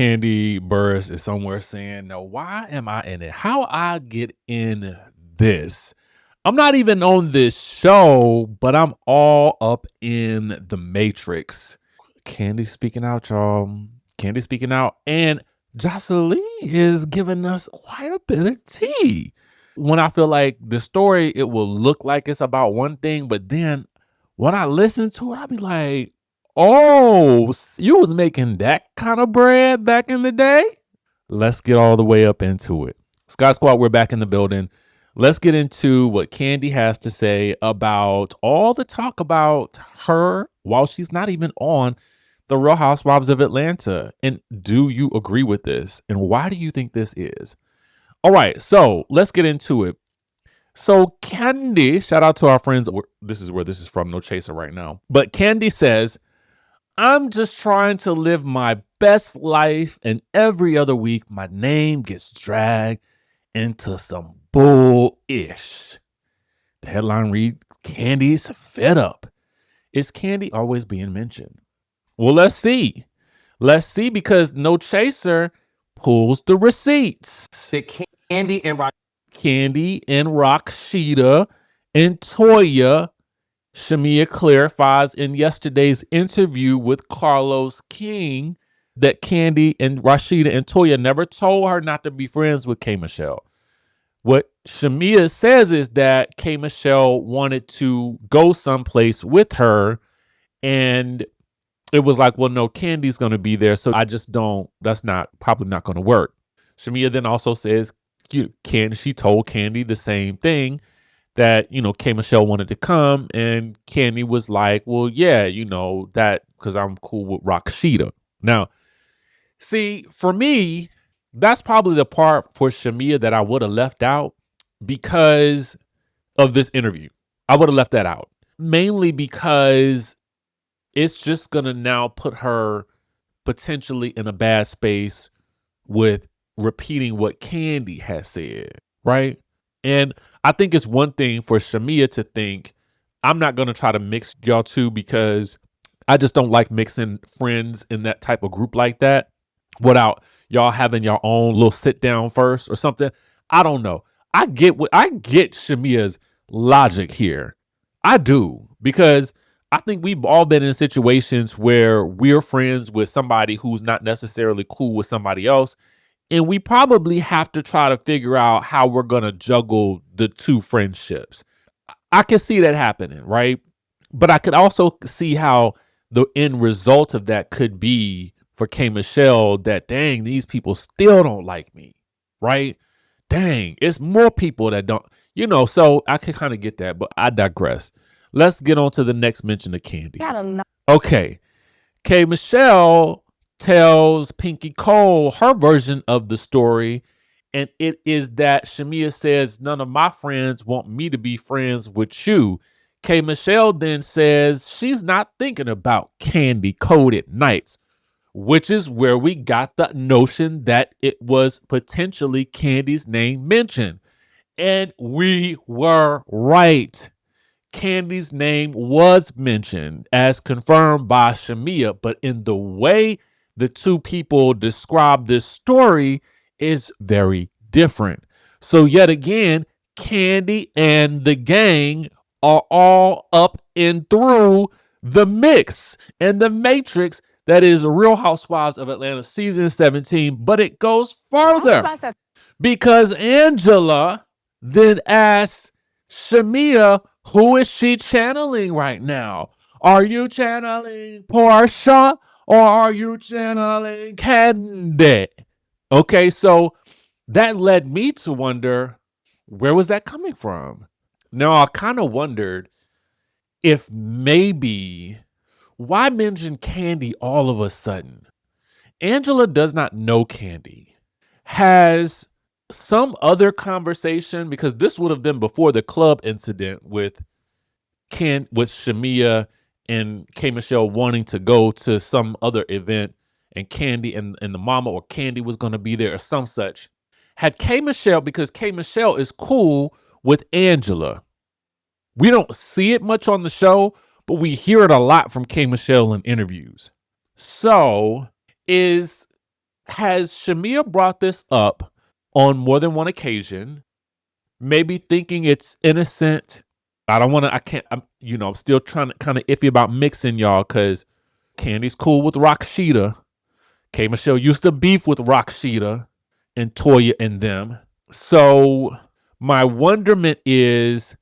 Kandi Burruss is somewhere saying, "No, why am I in it? How I get in this? I'm not even on this show, but I'm all up in the Matrix." Kandi speaking out, y'all. Kandi speaking out, and Joseline is giving us quite a bit of tea. When I feel like the story, it will look like it's about one thing, but then when I listen to it, I'll be like, oh, you was making that kind of bread back in the day? Let's get all the way up into it. Sky Squad, we're back in the building. Let's get into what Kandi has to say about all the talk about her while she's not even on the Real Housewives of Atlanta. And do you agree with this? And why do you think this is? All right, so let's get into it. So Kandi, shout out to our friends. This is where this is from, no chaser right now. But Kandi says, I'm just trying to live my best life, and every other week my name gets dragged into some bull-ish. The headline reads, Kandi's fed up. Is Kandi always being mentioned? Well, let's see. Let's see, because no chaser pulls the receipts. Kandi and Rashida and Toya. Shamea clarifies in yesterday's interview with Carlos King that Kandi and Rashida and Toya never told her not to be friends with K. Michelle. What Shamea says is that K. Michelle wanted to go someplace with her, and it was like, well, no, Kandi's going to be there, so I just don't, that's probably not going to work. Shamea then also says, she told Kandi the same thing, that, K. Michelle wanted to come, and Kandi was like, well, yeah, that because I'm cool with Rashida. Now, see, for me, that's probably the part for Shamea that I would have left out because of this interview. I would have left that out, mainly because it's just going to now put her potentially in a bad space with repeating what Kandi has said, right? And I think it's one thing for Shamea to think, I'm not going to try to mix y'all two because I just don't like mixing friends in that type of group like that without y'all having your own little sit down first or something. I don't know. I get Shamea's logic here. I do, because I think we've all been in situations where we're friends with somebody who's not necessarily cool with somebody else. And we probably have to try to figure out how we're going to juggle the two friendships. I can see that happening, right? But I could also see how the end result of that could be for K. Michelle that, dang, these people still don't like me, right? Dang, it's more people that don't, so I can kind of get that, but I digress. Let's get on to the next mention of Kandi. Okay. K. Michelle tells Pinky Cole her version of the story, and it is that Shamea says, none of my friends want me to be friends with you. K. Michelle then says she's not thinking about candy-coated nights, which is where we got the notion that it was potentially Kandi's name mentioned. And we were right. Kandi's name was mentioned as confirmed by Shamea, but in the way the two people describe this story is very different. So yet again, Kandi and the gang are all up and through the mix and the matrix that is Real Housewives of Atlanta season 17, but it goes further because Angela then asks Shamea, who is she channeling right now? Are you channeling Portia or are you channeling Kandi? Okay, so that led me to wonder, where was that coming from? Now, I kind of wondered if maybe, why mention Kandi all of a sudden? Angela does not know Kandi. Has some other conversation, because this would have been before the club incident with Shamea and K. Michelle wanting to go to some other event, and Kandi and the mama or Kandi was going to be there or some such. Had K. Michelle, because K. Michelle is cool with Angela. We don't see it much on the show, but we hear it a lot from K. Michelle in interviews. So Has Shamea brought this up on more than one occasion? Maybe thinking it's innocent. I'm still trying to kind of iffy about mixing y'all because Kandi's cool with Rashida. K. Michelle used to beef with Rashida and Toya and them. So my wonderment is,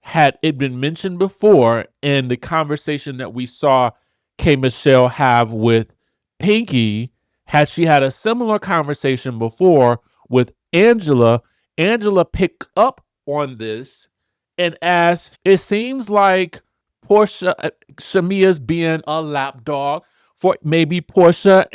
had it been mentioned before in the conversation that we saw K. Michelle have with Pinky, had she had a similar conversation before with Angela, Angela picked up on this and asked, it seems like Shamea's being a lapdog for maybe Portia.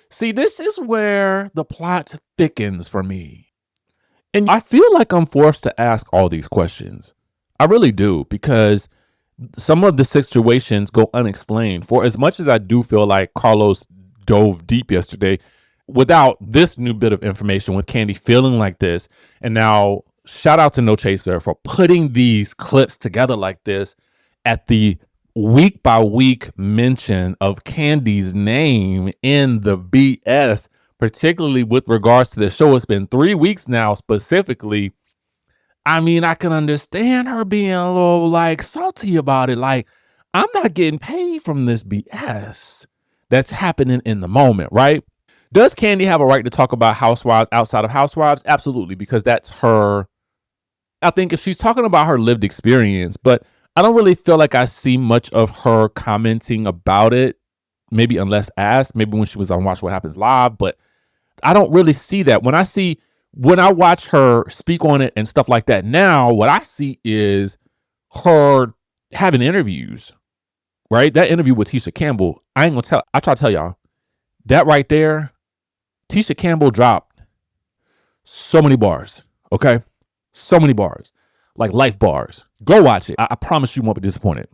See, this is where the plot thickens for me. And I feel like I'm forced to ask all these questions. I really do, because some of the situations go unexplained. For as much as I do feel like Carlos dove deep yesterday, without this new bit of information, with Kandi feeling like this, and now shout out to No Chaser for putting these clips together like this at the week by week mention of Kandi's name in the BS, particularly with regards to the show. It's been 3 weeks now specifically. I mean, I can understand her being a little like salty about it. Like, I'm not getting paid from this BS that's happening in the moment, right? Does Kandi have a right to talk about Housewives outside of Housewives? Absolutely, because that's her. I think if she's talking about her lived experience, but I don't really feel like I see much of her commenting about it, maybe unless asked, maybe when she was on Watch What Happens Live, but I don't really see that. When I watch her speak on it and stuff like that now, what I see is her having interviews, right? That interview with Tisha Campbell, I try to tell y'all, that right there, Tisha Campbell dropped so many bars, okay? So many bars, like life bars. Go watch it. I promise you won't be disappointed.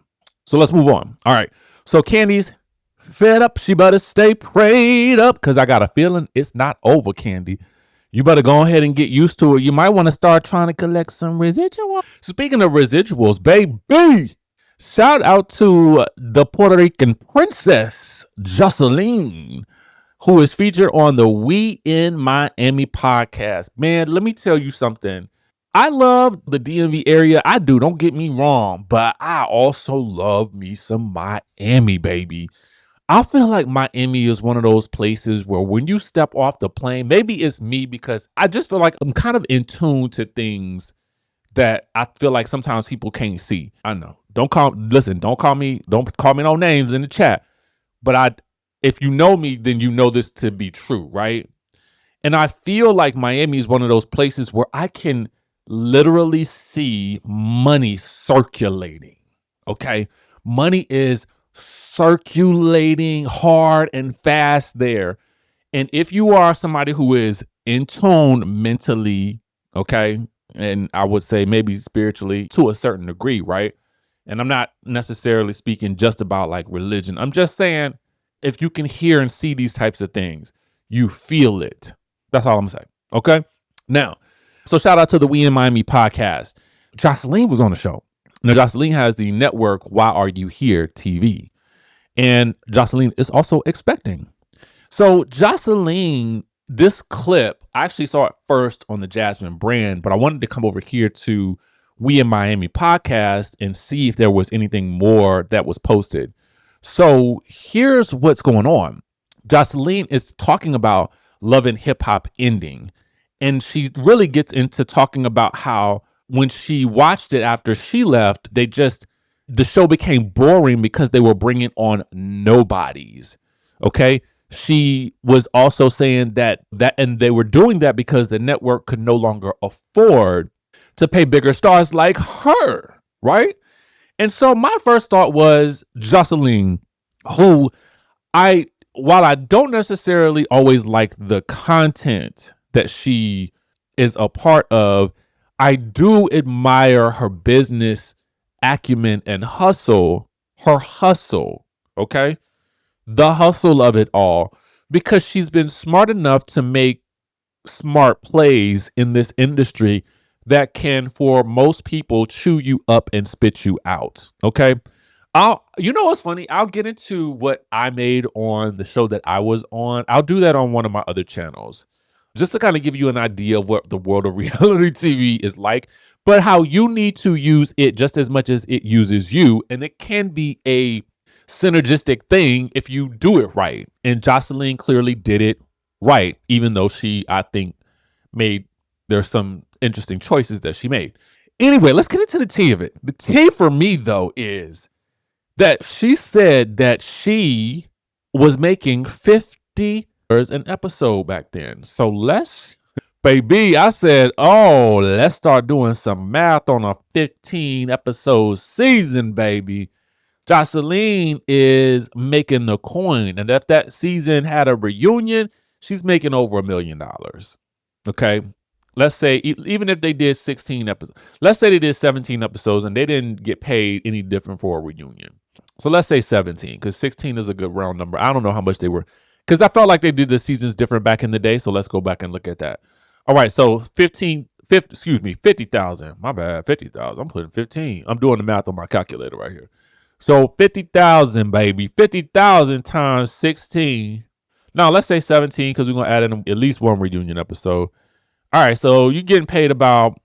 So let's move on. All right. So Kandi's fed up. She better stay prayed up, because I got a feeling it's not over, Kandi. You better go ahead and get used to it. You might want to start trying to collect some residuals. Speaking of residuals, baby, shout out to the Puerto Rican princess, Joseline, who is featured on the We in Miami podcast. Man, let me tell you something. I love the DMV area. I do. Don't get me wrong. But I also love me some Miami, baby. I feel like Miami is one of those places where when you step off the plane, maybe it's me because I just feel like I'm kind of in tune to things that I feel like sometimes people can't see. I know. Don't call me no names in the chat. But if you know me, then you know this to be true, right? And I feel like Miami is one of those places where I can literally see money circulating. Okay. Money is circulating hard and fast there. And if you are somebody who is in tune mentally, okay, and I would say maybe spiritually to a certain degree, right? And I'm not necessarily speaking just about like religion. I'm just saying, if you can hear and see these types of things, you feel it. That's all I'm saying. Okay. Now, so shout out to the We in Miami podcast. Joseline was on the show. Now, Joseline has the network Why Are You Here TV. And Joseline is also expecting. So Joseline, this clip, I actually saw it first on the Jasmine brand, but I wanted to come over here to We in Miami podcast and see if there was anything more that was posted. So here's what's going on. Joseline is talking about Love and Hip Hop ending. And she really gets into talking about how when she watched it after she left, the show became boring because they were bringing on nobodies. Okay. She was also saying that and they were doing that because the network could no longer afford to pay bigger stars like her. Right. And so my first thought was Joseline, who while I don't necessarily always like the content that she is a part of, I do admire her business acumen and hustle, okay? The hustle of it all, because she's been smart enough to make smart plays in this industry that can, for most people, chew you up and spit you out, okay? You know what's funny? I'll get into what I made on the show that I was on. I'll do that on one of my other channels, just to kind of give you an idea of what the world of reality TV is like, but how you need to use it just as much as it uses you. And it can be a synergistic thing if you do it right. And Joseline clearly did it right, even though she, I think, made there's some interesting choices that she made. Anyway, let's get into the tea of it. The tea for me, though, is that she said that she was making $50 an episode back then. So baby, I said, oh, let's start doing some math on a 15 episode season, baby. Joseline is making the coin. And if that season had a reunion, she's making over $1 million. Okay. Let's say, even if they did 16 episodes, let's say they did 17 episodes and they didn't get paid any different for a reunion. So let's say 17, because 16 is a good round number. I don't know how much they were, because I felt like they did the seasons different back in the day. So let's go back and look at that. All right. So 50,000. My bad. 50,000. I'm putting 15. I'm doing the math on my calculator right here. So 50,000, baby. 50,000 times 16. Now let's say 17, because we're going to add in at least one reunion episode. All right, so you're getting paid about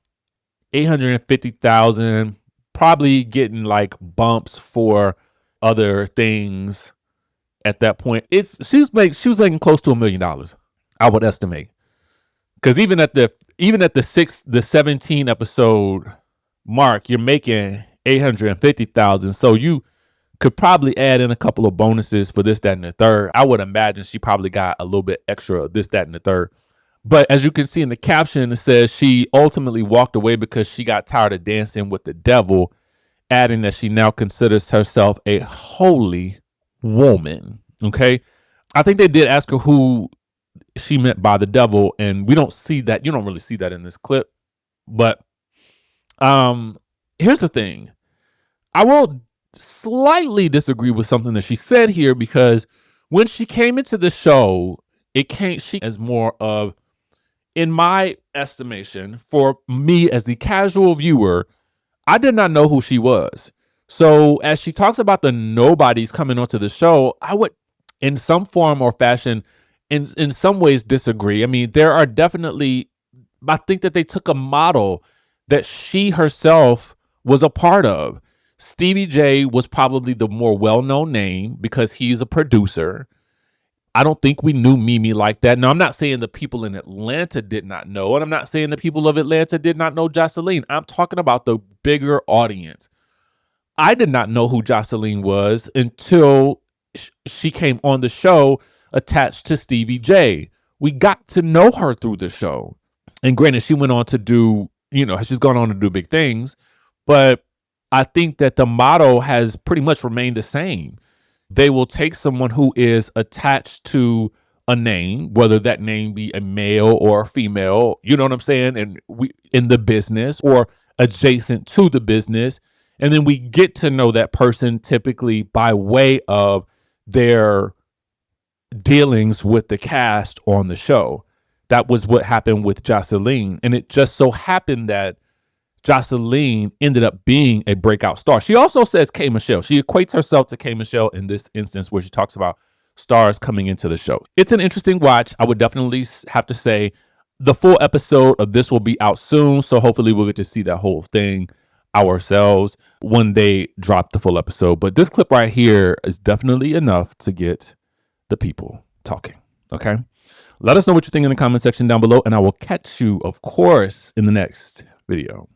850,000, probably getting like bumps for other things at that point. She was making close to $1 million, I would estimate. Because even at the 17 episode mark, you're making 850,000. So you could probably add in a couple of bonuses for this, that, and the third. I would imagine she probably got a little bit extra of this, that, and the third. But as you can see in the caption, it says she ultimately walked away because she got tired of dancing with the devil, adding that she now considers herself a holy woman. Okay. I think they did ask her who she meant by the devil, and we don't see that. You don't really see that in this clip. But here's the thing. I will slightly disagree with something that she said here, because when she came into the show, she as more of, in my estimation, for me as the casual viewer, I did not know who she was. So as she talks about the nobodies coming onto the show, I would, in some form or fashion, in some ways disagree. I mean, there are definitely, I think that they took a model that she herself was a part of. Stevie J was probably the more well-known name because he's a producer. I don't think we knew Mimi like that. Now, I'm not saying the people in Atlanta did not know, and I'm not saying the people of Atlanta did not know Joseline. I'm talking about the bigger audience. I did not know who Joseline was until she came on the show attached to Stevie J. We got to know her through the show. And granted, she went on to do, she's gone on to do big things, but I think that the motto has pretty much remained the same. They will take someone who is attached to a name, whether that name be a male or a female, you know what I'm saying? And we in the business or adjacent to the business. And then we get to know that person typically by way of their dealings with the cast on the show. That was what happened with Joseline. And it just so happened that Joseline ended up being a breakout star. She also says K. Michelle. She equates herself to K. Michelle in this instance where she talks about stars coming into the show. It's an interesting watch. I would definitely have to say the full episode of this will be out soon. So hopefully we'll get to see that whole thing ourselves when they drop the full episode. But this clip right here is definitely enough to get the people talking. Okay. Let us know what you think in the comment section down below. And I will catch you, of course, in the next video.